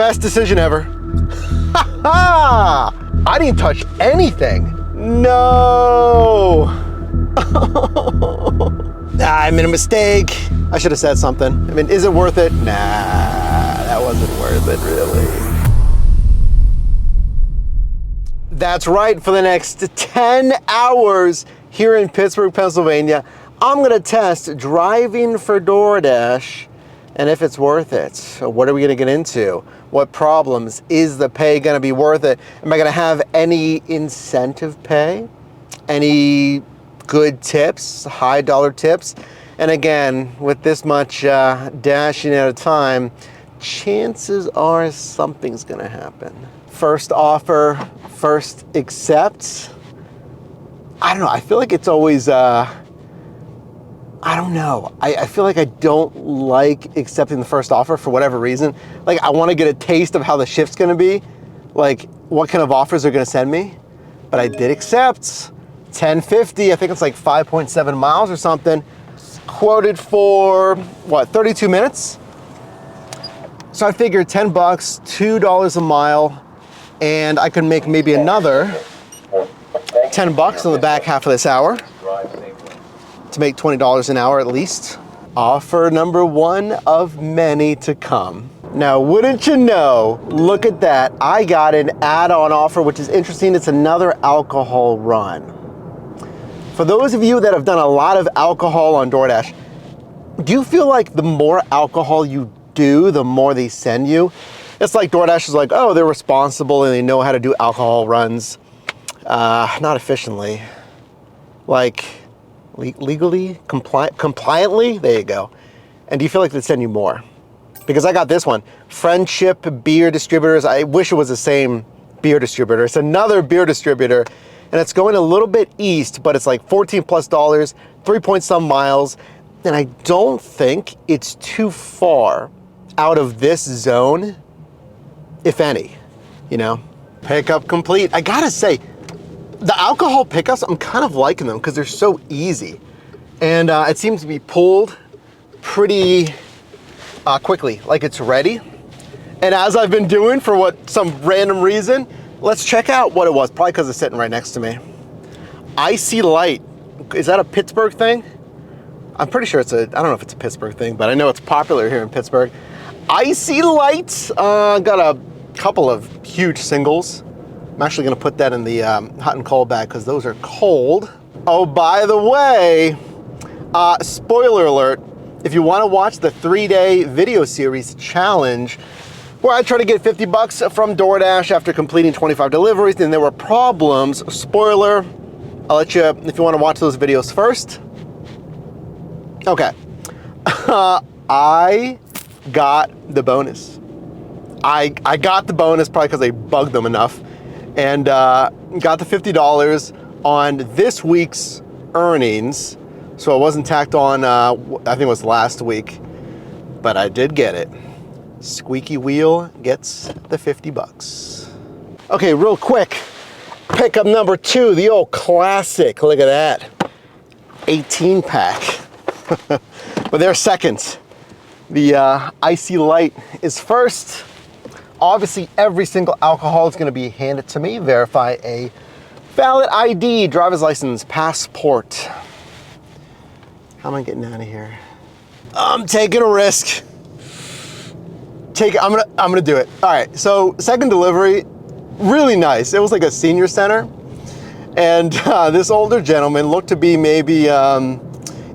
Best decision ever. Ha! I didn't touch anything. No. I made a mistake. I should have said something. I mean, is it worth it? Nah, that wasn't worth it, really. That's right, for the next 10 hours here in Pittsburgh, Pennsylvania, I'm gonna test driving for DoorDash and if it's worth it. So what are we gonna get into? What problems? Is the pay gonna be worth it? Am I gonna have any incentive pay? Any good tips, high dollar tips? And again, with this much dashing at a time, chances are something's gonna happen. First offer, first accept. I don't know, I feel like it's always, I don't know. I feel like I don't like accepting the first offer for whatever reason. Like, I want to get a taste of how the shift's going to be, like what kind of offers they're going to send me. But I did accept. 1050, I think it's like 5.7 miles or something. Quoted for, what, 32 minutes? So I figured 10 bucks, $2 a mile, and I could make maybe another 10 bucks on the back half of this hour to make $20 an hour at least. Offer number one of many to come. Now, wouldn't you know, look at that. I got an add-on offer, which is interesting. It's another alcohol run. For those of you that have done a lot of alcohol on DoorDash, do you feel like the more alcohol you do, the more they send you? It's like DoorDash is like, oh, they're responsible and they know how to do alcohol runs. Not efficiently. Like, legally, compliantly, there you go. And do you feel like they send you more? Because I got this one, Friendship Beer Distributors. I wish it was the same beer distributor. It's another beer distributor, and it's going a little bit east, but it's like $14+, 3 point some miles, and I don't think it's too far out of this zone, if any, you know? Pickup complete. I gotta say, the alcohol pickups, I'm kind of liking them because they're so easy. And it seems to be pulled pretty quickly, like it's ready. And as I've been doing for some random reason, let's check out what it was. Probably because it's sitting right next to me. Icy Light. Is that a Pittsburgh thing? I'm pretty sure I don't know if it's a Pittsburgh thing, but I know it's popular here in Pittsburgh. Icy Light. Got a couple of huge singles. I'm actually gonna put that in the hot and cold bag because those are cold. Oh, by the way, spoiler alert, if you wanna watch the 3-day video series challenge, where I try to get 50 bucks from DoorDash after completing 25 deliveries, and there were problems, spoiler, I'll let you, if you wanna watch those videos first. Okay, I got the bonus. I got the bonus probably because I bugged them enough. And got the $50 on this week's earnings. So it wasn't tacked on, I think it was last week, but I did get it. Squeaky wheel gets the 50 bucks. Okay, real quick, pickup number 2, the old classic, look at that. 18 pack, but they're second. The Icy Light is first. Obviously, every single alcohol is going to be handed to me. Verify a valid ID, driver's license, passport. How am I getting out of here? I'm taking a risk. I'm gonna do it. All right. So second delivery, really nice. It was like a senior center, and this older gentleman looked to be maybe in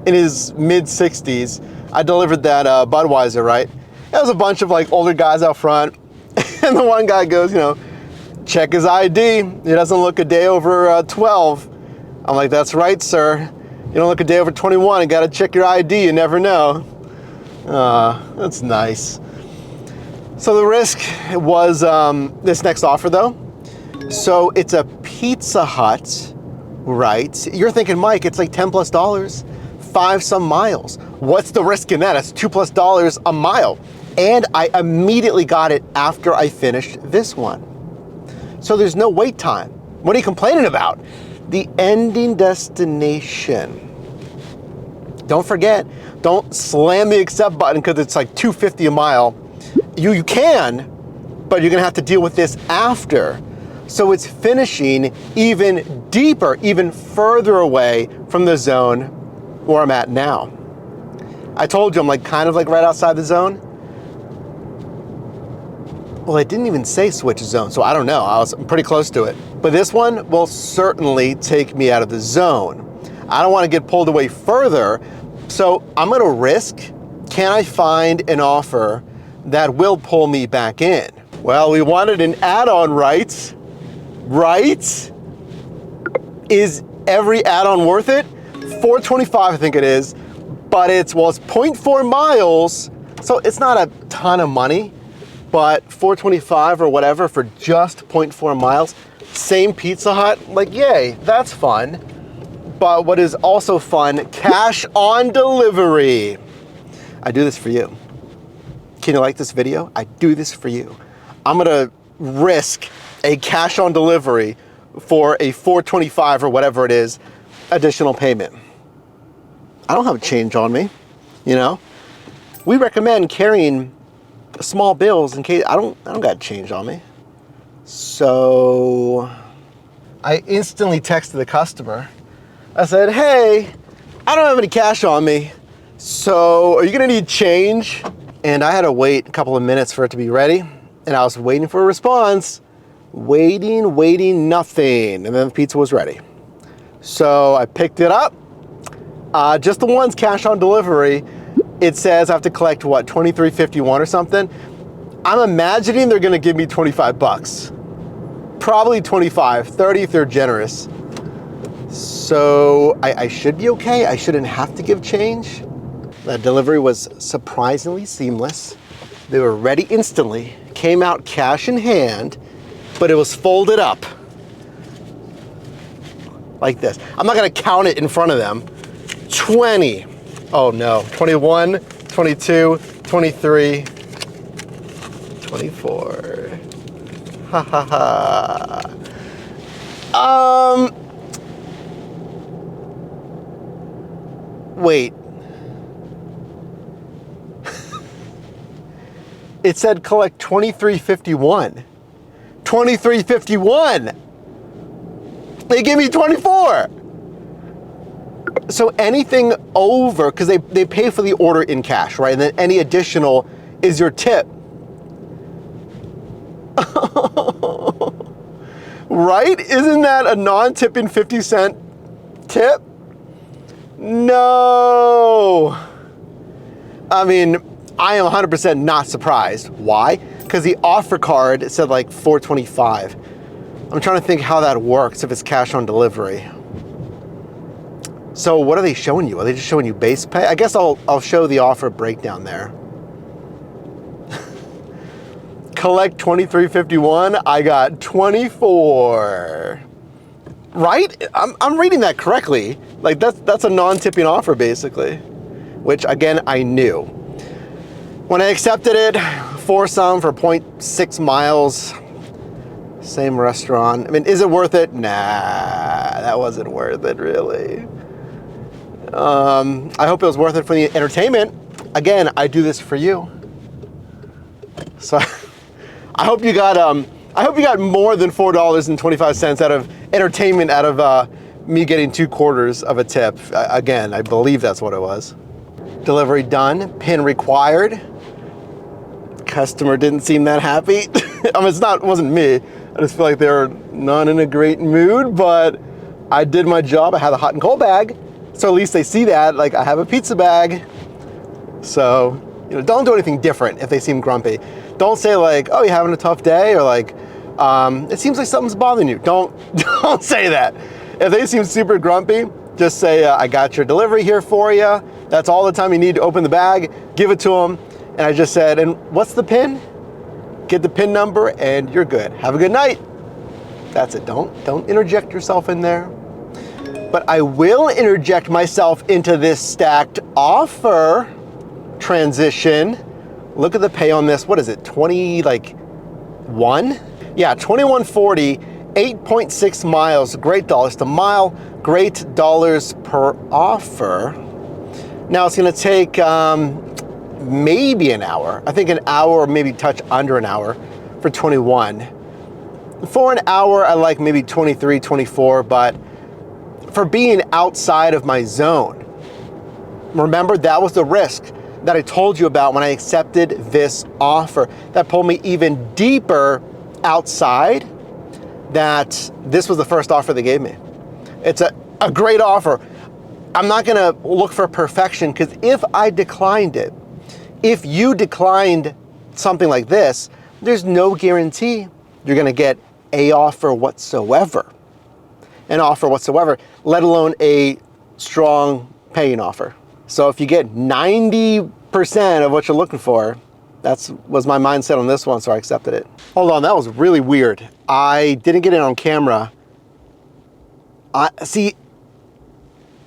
his mid-60s. I delivered that Budweiser, right? There was a bunch of like older guys out front. And the one guy goes, you know, check his ID. He doesn't look a day over 12. I'm like, that's right, sir. You don't look a day over 21. You got to check your ID. You never know. That's nice. So the risk was this next offer, though. So it's a Pizza Hut, right? You're thinking, Mike, it's like $10+, 5 some miles. What's the risk in that? It's $2+ a mile. And I immediately got it after I finished this one. So there's no wait time. What are you complaining about? The ending destination. Don't forget, don't slam the accept button because it's like $2.50 a mile. You can, but you're gonna have to deal with this after. So it's finishing even deeper, even further away from the zone where I'm at now. I told you I'm like kind of like right outside the zone. Well, it didn't even say switch zone, so I don't know. I was pretty close to it. But this one will certainly take me out of the zone. I don't want to get pulled away further, so I'm going to risk, can I find an offer that will pull me back in? Well, we wanted an add-on, right? Right? Is every add-on worth it? $4.25, I think it is, but it's 0.4 miles, so it's not a ton of money, but $4.25 or whatever for just 0.4 miles, same Pizza Hut, like yay, that's fun. But what is also fun, cash on delivery. I do this for you. Can you like this video? I do this for you. I'm gonna risk a cash on delivery for a $4.25 or whatever it is, additional payment. I don't have change on me, you know? We recommend carrying small bills in case I don't got change on me. So I instantly texted the customer. I said, hey, I don't have any cash on me, so are you gonna need change? And I had to wait a couple of minutes for it to be ready, and I was waiting for a response, waiting, nothing, and then the pizza was ready. So I picked it up, just the one's cash on delivery. It says I have to collect what, $23.51 or something. I'm imagining they're gonna give me 25 bucks. Probably 25, 30 if they're generous. So I should be okay. I shouldn't have to give change. The delivery was surprisingly seamless. They were ready instantly, came out cash in hand, but it was folded up like this. I'm not gonna count it in front of them. 20, oh no, 21, 22, 23, 24. Ha ha ha. Wait. It said collect $23.51. $23.51. They give me 24. So anything over, because they pay for the order in cash, right? And then any additional is your tip. Right? Isn't that a non-tipping 50-cent tip? No. I mean, I am 100% not surprised. Why? Because the offer card said like $4.25. I'm trying to think how that works if it's cash on delivery. So what are they showing you? Are they just showing you base pay? I guess I'll show the offer breakdown there. Collect $23.51. I got 24. Right? I'm reading that correctly. Like that's a non-tipping offer basically, which again I knew. When I accepted it, foursome for 0.6 miles, same restaurant. I mean, is it worth it? Nah, that wasn't worth it really. I hope it was worth it for the entertainment. Again, I do this for you. So I hope you got more than $4.25 out of entertainment out of me getting 2/4 of a tip. Again, I believe that's what it was. Delivery done, PIN required. Customer didn't seem that happy. I mean, it wasn't me. I just feel like they're not in a great mood, but I did my job. I had a hot and cold bag, so at least they see that, like I have a pizza bag. So, you know, don't do anything different if they seem grumpy. Don't say like, oh, you having a tough day, or like, it seems like something's bothering you. Don't say that. If they seem super grumpy, just say, I got your delivery here for you. That's all the time you need to open the bag, give it to them. And I just said, and what's the PIN? Get the PIN number and you're good. Have a good night. That's it. Don't interject yourself in there. But I will interject myself into this stacked offer transition. Look at the pay on this. What is it? 20 like 1? Yeah, 21.40, 8.6 miles. Great dollars to mile. Great dollars per offer. Now it's going to take maybe an hour. I think an hour, or maybe touch under an hour for 21. For an hour, I like maybe 23, 24, but for being outside of my zone, remember, that was the risk that I told you about when I accepted this offer. That pulled me even deeper outside. That this was the first offer they gave me. It's a great offer. I'm not gonna look for perfection, because if I declined it, if you declined something like this, there's no guarantee you're gonna get an offer whatsoever, let alone a strong paying offer. So if you get 90% of what you're looking for, was my mindset on this one, so I accepted it. Hold on, that was really weird. I didn't get it on camera.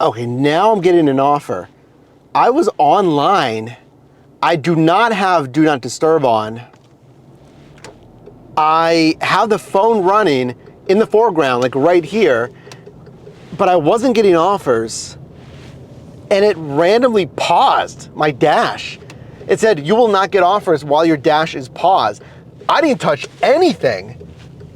Okay, now I'm getting an offer. I was online. I do not have Do Not Disturb on. I have the phone running in the foreground, like right here, but I wasn't getting offers. And it randomly paused my dash. It said, you will not get offers while your dash is paused. I didn't touch anything.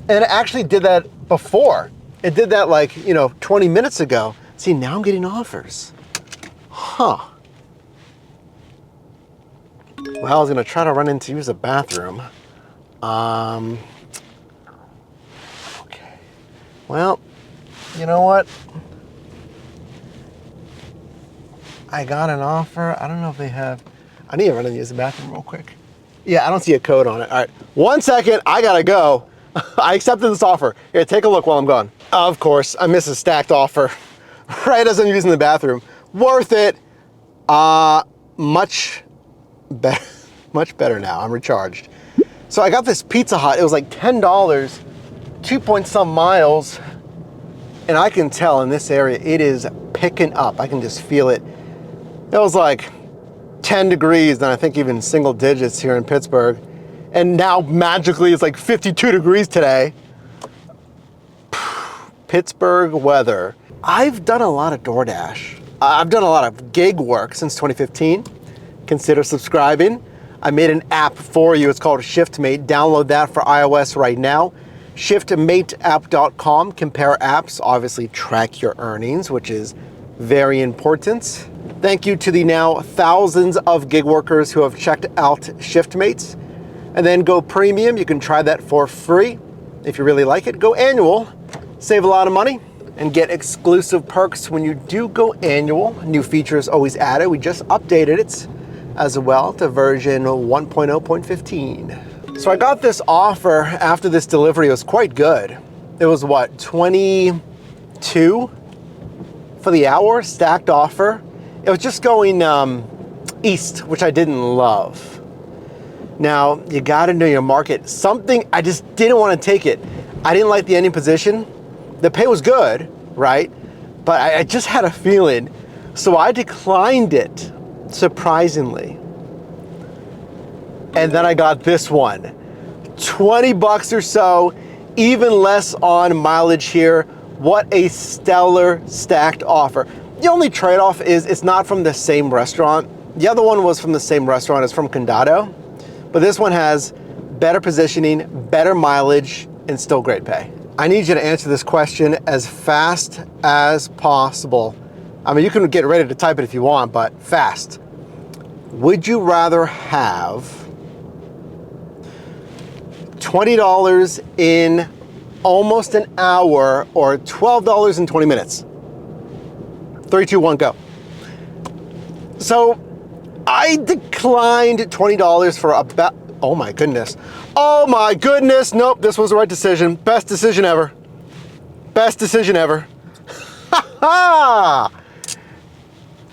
And it actually did that before. It did that like, 20 minutes ago. See, now I'm getting offers. Huh. Well, I was gonna try to run in to use the bathroom. Okay. Well, you know what? I got an offer. I don't know if they have, I need to run and use the bathroom real quick. Yeah, I don't see a code on it. All right, 1 second, I gotta go. I accepted this offer. Here, take a look while I'm gone. Of course, I missed a stacked offer right as I'm using the bathroom. Worth it. Much better now, I'm recharged. So I got this Pizza Hut, it was like $10, 2 point some miles, and I can tell in this area, it is picking up. I can just feel it. It was like 10 degrees, and I think even single digits here in Pittsburgh. And now magically it's like 52 degrees today. Pittsburgh weather. I've done a lot of DoorDash. I've done a lot of gig work since 2015. Consider subscribing. I made an app for you. It's called ShiftMate. Download that for iOS right now. ShiftMateApp.com. Compare apps. Obviously track your earnings, which is very important. Thank you to the now thousands of gig workers who have checked out ShiftMates. And then go premium. You can try that for free. If you really like it, go annual. Save a lot of money and get exclusive perks when you do go annual. New features always added. We just updated it as well to version 1.0.15. So I got this offer after this delivery. It was quite good. It was what, 22 for the hour, stacked offer. It was just going east, which I didn't love. Now, you gotta know your market. Something, I just didn't wanna take it. I didn't like the ending position. The pay was good, right? But I just had a feeling. So I declined it, surprisingly. And then I got this one. 20 bucks or so, even less on mileage here. What a stellar stacked offer. The only trade-off is it's not from the same restaurant. The other one was from the same restaurant, it's from Condado. But this one has better positioning, better mileage, and still great pay. I need you to answer this question as fast as possible. I mean, you can get ready to type it if you want, but fast. Would you rather have $20 in almost an hour or $12 in 20 minutes? 3, 2, 1, go. So I declined $20 for about, oh my goodness. Oh my goodness, nope, this was the right decision. Best decision ever. Best decision ever. Ha ha!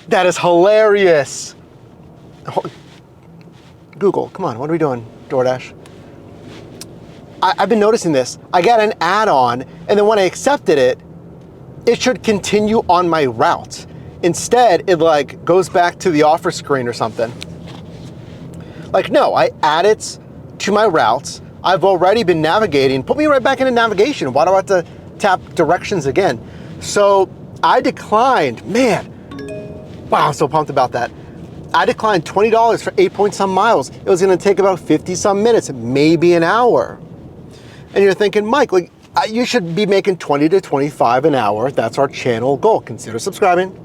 That is hilarious. Google, come on, what are we doing, DoorDash? I've been noticing this. I got an add-on, and then when I accepted it, it should continue on my route. Instead, it like goes back to the offer screen or something. Like, no, I add it to my routes. I've already been navigating. Put me right back into navigation. Why do I have to tap directions again? So I declined. Man, wow, I'm so pumped about that. I declined $20 for 8 point some miles. It was gonna take about 50 some minutes, maybe an hour. And you're thinking, Mike, like, you should be making 20 to 25 an hour. That's our channel goal. Consider subscribing.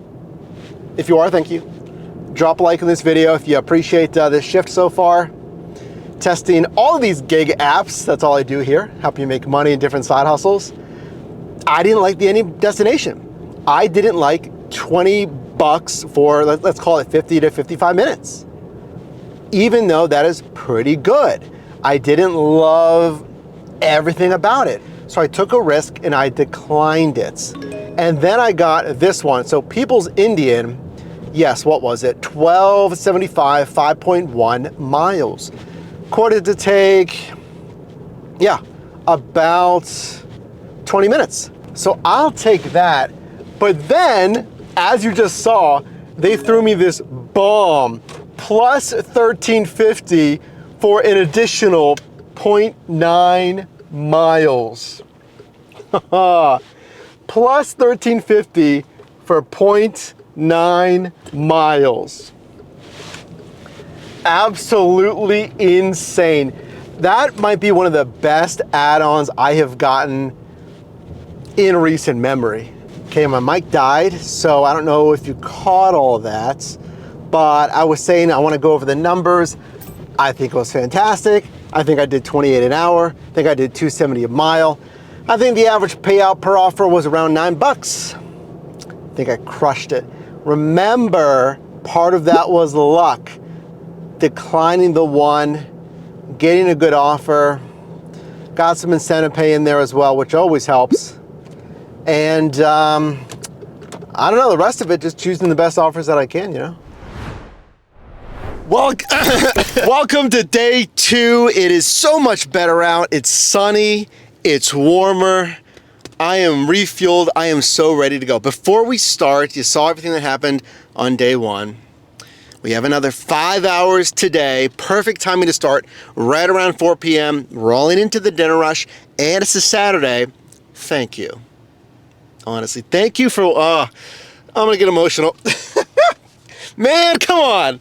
If you are, thank you. Drop a like on this video if you appreciate this shift so far. Testing all of these gig apps. That's all I do here, helping you make money in different side hustles. I didn't like the ending destination. I didn't like 20 bucks for, let's call it 50 to 55 minutes. Even though that is pretty good. I didn't love everything about it. So I took a risk and I declined it. And then I got this one. So People's Indian, yes, what was it? 1275, 5.1 miles. Quoted to take, yeah, about 20 minutes. So I'll take that. But then, as you just saw, they threw me this bomb, plus 1350 for an additional 0.9 miles. Plus 1350 for 0.9 miles. Absolutely insane. That might be one of the best add-ons I have gotten in recent memory. Okay, my mic died, so I don't know if you caught all of that, but I was saying I want to go over the numbers. I think it was fantastic. I think I did 28 an hour. I think I did 270 a mile. I think the average payout per offer was around $9. I think I crushed it. Remember, part of that was luck. Declining the one, getting a good offer, got some incentive pay in there as well, which always helps. And I don't know, the rest of it, just choosing the best offers that I can, you know? Well, welcome to day 2. It is so much better out. It's sunny, it's warmer. I am refueled. I am so ready to go. Before we start, you saw everything that happened on day 1. We have another 5 hours today. Perfect timing to start right around 4 p.m. Rolling into the dinner rush, and it's a Saturday. Thank you. Honestly, thank you for, I'm gonna get emotional. Man, come on.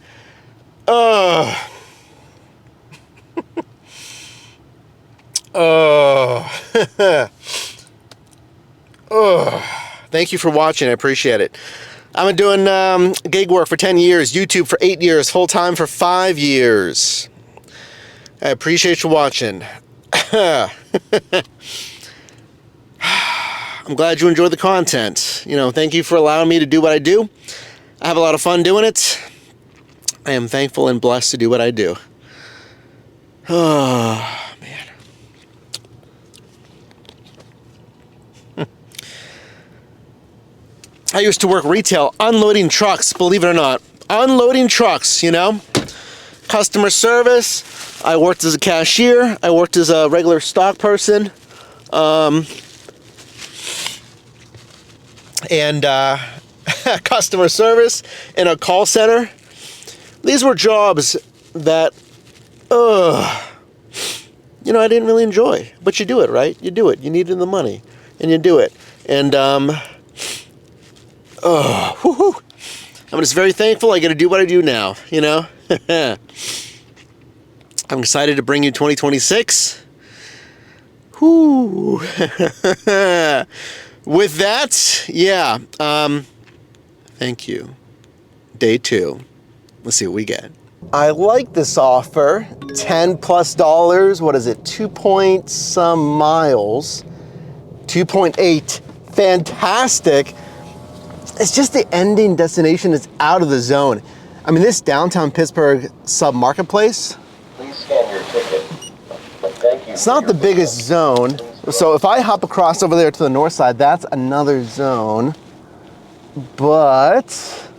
Thank you for watching, I appreciate it. I've been doing gig work for 10 years, YouTube for 8 years, full-time for 5 years. I appreciate you watching. I'm glad you enjoyed the content. You know, thank you for allowing me to do what I do. I have a lot of fun doing it. I am thankful and blessed to do what I do. Oh, man. I used to work retail, unloading trucks, believe it or not. Unloading trucks, you know? Customer service. I worked as a cashier. I worked as a regular stock person. And customer service in a call center. These were jobs that, you know, I didn't really enjoy. But you do it, right? You do it. You needed the money, and you do it. And I'm just very thankful I get to do what I do now, you know? I'm excited to bring you 2026. Whoo. With that, yeah, thank you. Day 2. Let's see what we get. I like this offer. $10+. What is it? 2 point some miles. 2.8. Fantastic. It's just the ending destination is out of the zone. I mean, this downtown Pittsburgh sub-marketplace, please scan your ticket. Thank you. It's not the biggest zone. So if I hop across over there to the north side, that's another zone. But,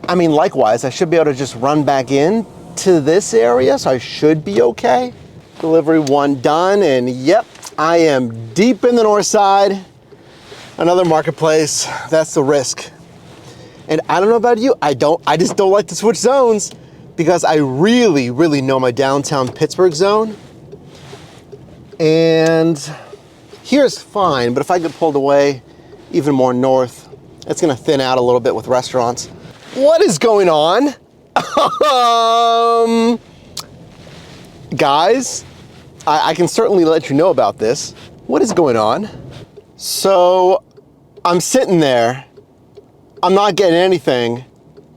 I mean, likewise, I should be able to just run back in to this area, so I should be okay. Delivery 1 done, and yep, I am deep in the north side. Another marketplace. That's the risk. And I don't know about you, I just don't like to switch zones because I really, really know my downtown Pittsburgh zone. And here's fine, but if I get pulled away even more north, it's gonna thin out a little bit with restaurants. What is going on? Guys, I can certainly let you know about this. What is going on? So I'm sitting there. I'm not getting anything.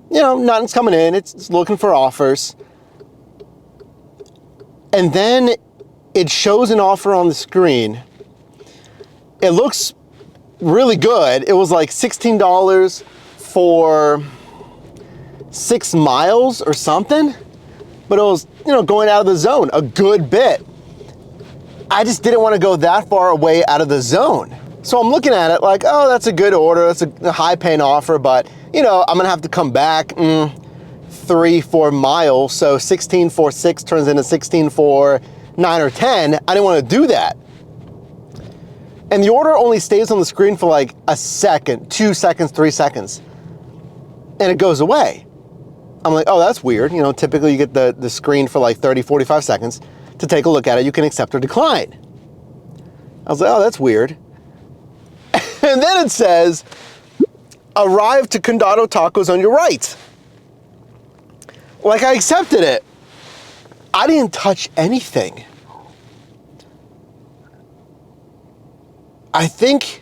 You know, nothing's coming in. It's looking for offers. And then it shows an offer on the screen. It looks really good. It was like $16 for 6 miles or something, but it was, you know, going out of the zone a good bit. I just didn't want to go that far away out of the zone. So I'm looking at it like, oh, that's a good order. That's a high paying offer, but you know, I'm gonna have to come back 3-4 miles. So 16 for 6 turns into 16 for 9 or 10. I didn't want to do that. And the order only stays on the screen for like a second, 2 seconds, 3 seconds, and it goes away. I'm like, oh, that's weird. You know, typically you get the screen for like 30, 45 seconds to take a look at it. You can accept or decline. I was like, oh, that's weird. And then it says, arrive to Condado Tacos on your right. Like I accepted it. I didn't touch anything. I think,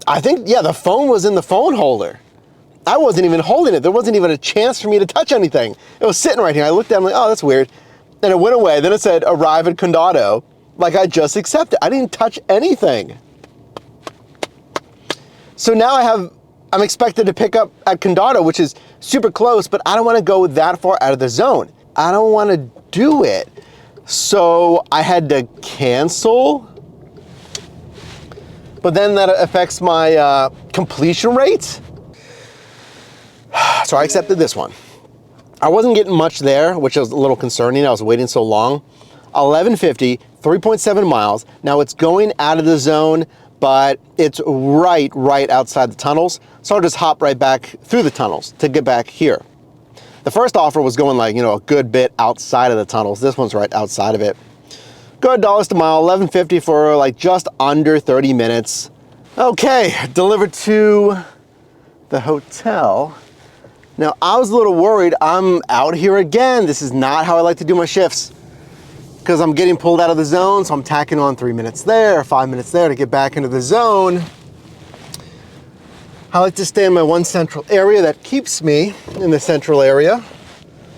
yeah, the phone was in the phone holder. I wasn't even holding it. There wasn't even a chance for me to touch anything. It was sitting right here. I looked at it, I'm like, oh, that's weird. And it went away. Then it said, arrive at Condado. Like I just accepted. I didn't touch anything. So now I'm expected to pick up at Condado, which is super close, but I don't want to go that far out of the zone. I don't want to do it. So I had to cancel. But then that affects my completion rate. So I accepted this one. I wasn't getting much there, which was a little concerning. I was waiting so long. 1150, 3.7 miles. Now it's going out of the zone, but it's right outside the tunnels. So I'll just hop right back through the tunnels to get back here. The first offer was going like, you know, a good bit outside of the tunnels. This one's right outside of it. Good dollars to mile, 1150 for like just under 30 minutes. Okay, delivered to the hotel. Now I was a little worried. I'm out here again. This is not how I like to do my shifts, because I'm getting pulled out of the zone, so I'm tacking on 3 minutes there, 5 minutes there to get back into the zone. I like to stay in my one central area that keeps me in the central area,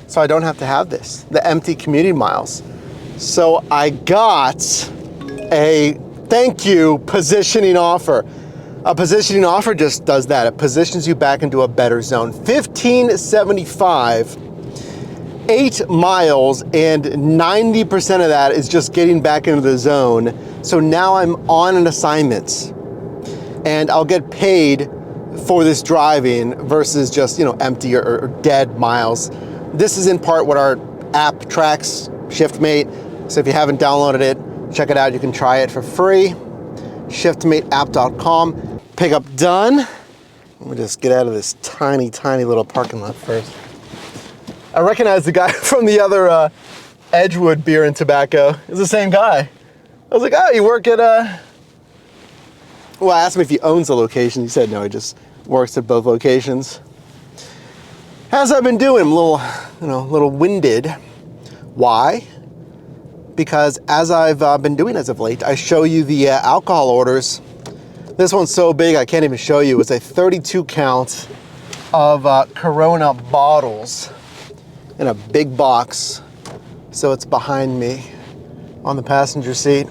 so I don't have to have this, the empty commuting miles. So I got a thank you positioning offer. A positioning offer just does that. It positions you back into a better zone. 1575. 8 miles, and 90% of that is just getting back into the zone. So now I'm on an assignment and I'll get paid for this driving versus just, you know, empty or dead miles. This is in part what our app tracks, ShiftMate. So if you haven't downloaded it, check it out. You can try it for free. shiftmateapp.com. Pickup done. Let me just get out of this tiny little parking lot first. I recognize the guy from the other Edgewood Beer and Tobacco. It's the same guy. I was like, oh, you work at Well, I asked him if he owns the location. He said no, he just works at both locations. How's that been doing? I'm a little winded. Why? Because as I've been doing as of late, I show you the alcohol orders. This one's so big I can't even show you. It's a 32 count of Corona bottles in a big box. So it's behind me on the passenger seat.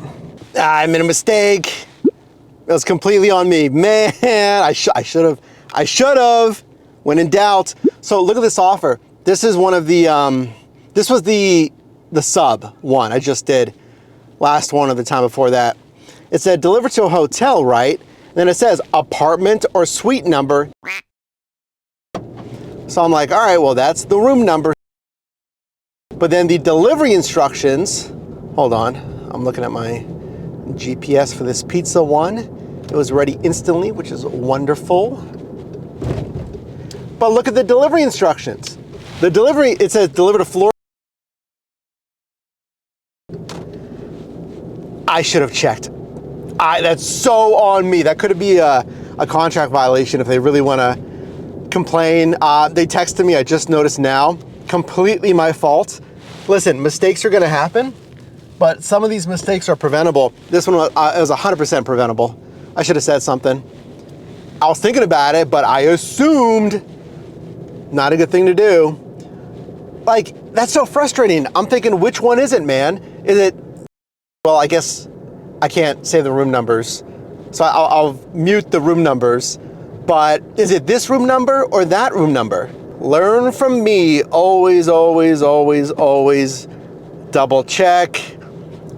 I made a mistake. It was completely on me. Man, I should have. When in doubt. So look at this offer. This is one of the, this was the sub one I just did. Last one of the time before that. It said deliver to a hotel, right? And then it says apartment or suite number. So I'm like, all right, well, that's the room number. But then the delivery instructions, hold on, I'm looking at my GPS for this pizza one. It was ready instantly, which is wonderful. But look at the delivery instructions. The delivery, it says deliver to Florida. I should have checked. That's so on me. That could be a contract violation if they really want to complain. They texted me, I just noticed now. Completely my fault. Listen, mistakes are gonna happen, but some of these mistakes are preventable. This one was 100% preventable. I should have said something. I was thinking about it, but I assumed not a good thing to do. Like, that's so frustrating. I'm thinking, which one is it, man? Is it, well, I guess I can't say the room numbers, so I'll mute the room numbers, but is it this room number or that room number? Learn from me, always, always, always, always double check.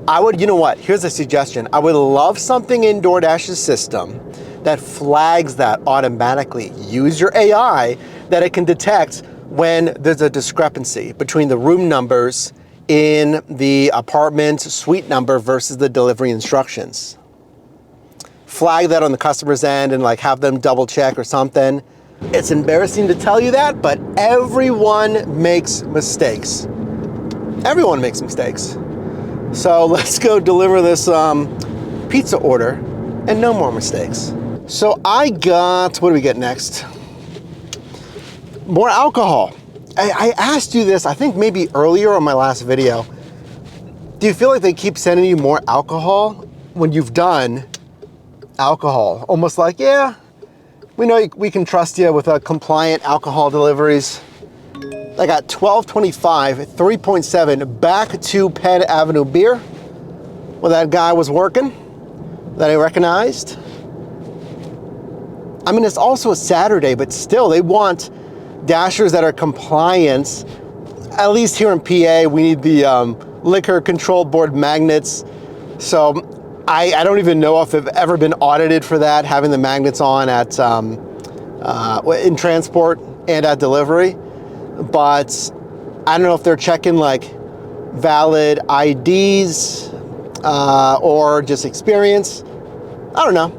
I would, you know what, here's a suggestion. I would love something in DoorDash's system that flags that automatically. Use your AI that it can detect when there's a discrepancy between the room numbers in the apartment suite number versus the delivery instructions. Flag that on the customer's end and like have them double check or something. It's embarrassing to tell you that, but everyone makes mistakes. Everyone makes mistakes. So let's go deliver this pizza order and no more mistakes. So I got, what do we get next? More alcohol. I asked you this, I think maybe earlier on my last video. Do you feel like they keep sending you more alcohol when you've done alcohol? Almost like, yeah, we know we can trust you with compliant alcohol deliveries. I got 1225, 3.7 back to Penn Avenue Beer, where that guy was working, that I recognized. I mean, it's also a Saturday, but still, they want Dashers that are compliant. At least here in PA, we need the liquor control board magnets. So I don't even know if they've ever been audited for that, having the magnets on at in transport and at delivery. But I don't know if they're checking like valid IDs or just experience. I don't know,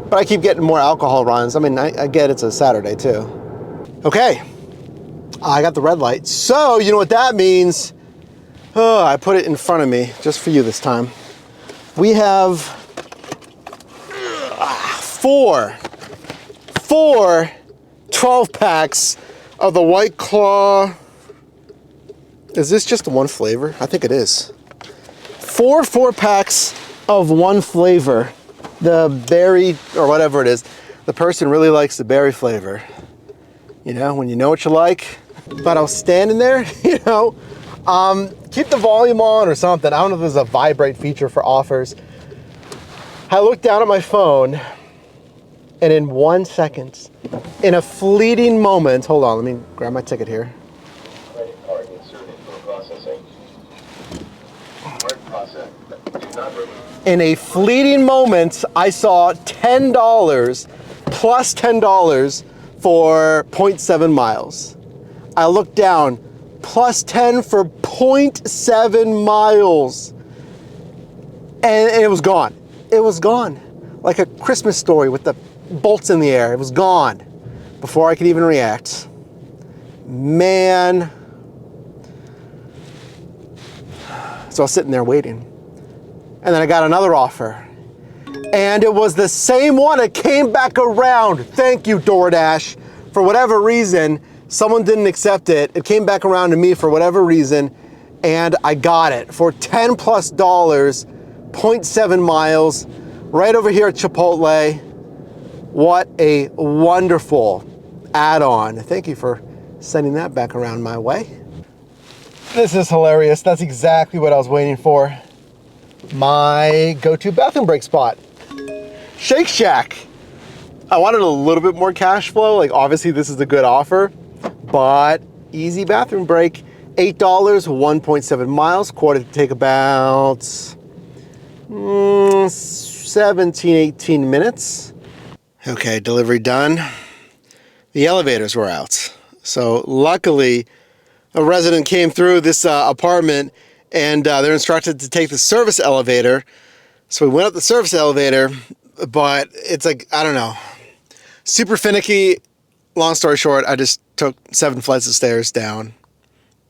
but I keep getting more alcohol runs. I mean, I get it's a Saturday too. Okay, I got the red light. So you know what that means? Oh, I put it in front of me just for you this time. We have four 12 packs of the White Claw. Is this just the one flavor? I think it is. Four packs of one flavor. The berry, or whatever it is. The person really likes the berry flavor. You know, when you know what you like. But I was standing there, you know, keep the volume on or something. I don't know if there's a vibrate feature for offers. I looked down at my phone, and in 1 second, in a fleeting moment, hold on, let me grab my ticket here. Credit card inserted for processing. Card processed. Do not remove. In a fleeting moment, I saw $10 plus $10 for 0.7 miles. I looked down, plus 10 for 0.7 miles. And it was gone. It was gone. Like a Christmas story with the bolts in the air. It was gone before I could even react. Man. So I was sitting there waiting. And then I got another offer. And it was the same one. It came back around. Thank you, DoorDash. For whatever reason, someone didn't accept it. It came back around to me for whatever reason, and I got it for $10 plus, 0.7 miles, right over here at Chipotle. What a wonderful add-on. Thank you for sending that back around my way. This is hilarious. That's exactly what I was waiting for. My go-to bathroom break spot. Shake Shack. I wanted a little bit more cash flow. Like, obviously this is a good offer, but easy bathroom break. $8, 1.7 miles, quarter to take about 17, 18 minutes. Okay, delivery done. The elevators were out. So luckily, a resident came through this apartment and they're instructed to take the service elevator. So we went up the service elevator, but it's like, I don't know, super finicky. Long story short, I just took 7 flights of stairs down.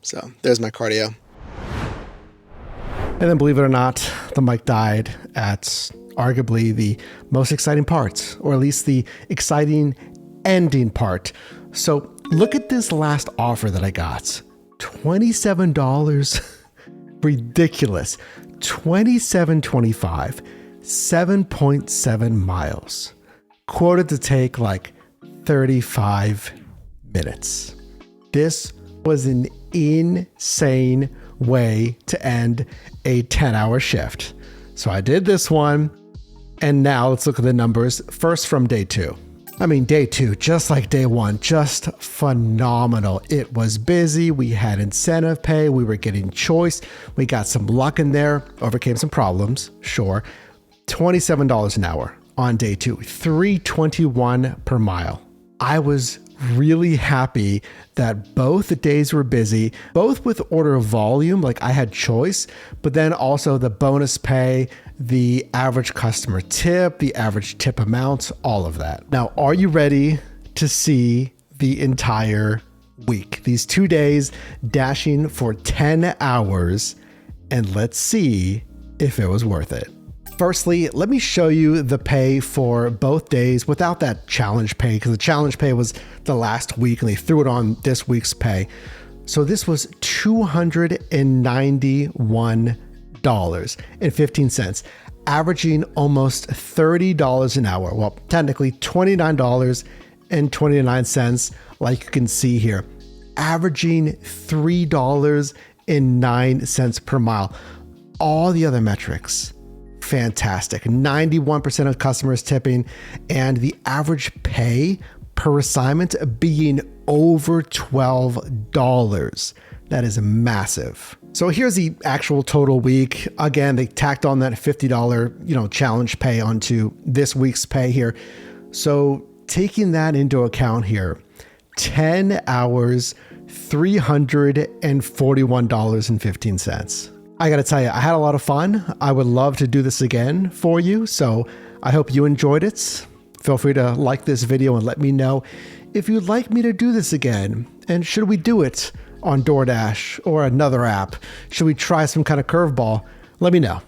So there's my cardio. And then, believe it or not, the mic died at arguably the most exciting part, or at least the exciting ending part. So look at this last offer that I got. $27. Ridiculous. $27.25. 7.7 miles. Quoted to take like 35 minutes. This was an insane way to end a 10-hour shift. So I did this one, and now let's look at the numbers. First from day 2. I mean, day 2, just like day 1, just phenomenal. It was busy. We had incentive pay. We were getting choice. We got some luck in there, overcame some problems, sure. $27 an hour on day 2, $3.21 per mile. I was really happy that both the days were busy, both with order volume, like I had choice, but then also the bonus pay, the average customer tip, the average tip amounts, all of that. Now, are you ready to see the entire week? These 2 days dashing for 10 hours, and let's see if it was worth it. Firstly, let me show you the pay for both days without that challenge pay, because the challenge pay was the last week and they threw it on this week's pay. So this was $291.15, averaging almost $30 an hour. Well, technically $29.29, like you can see here, averaging $3.09 per mile. All the other metrics, fantastic. 91% of customers tipping, and the average pay per assignment being over $12. That is massive. So here's the actual total week. Again, they tacked on that $50, challenge pay onto this week's pay here. So taking that into account here, 10 hours, $341.15. I got to tell you, I had a lot of fun. I would love to do this again for you. So I hope you enjoyed it. Feel free to like this video and let me know if you'd like me to do this again. And should we do it on DoorDash or another app? Should we try some kind of curveball? Let me know.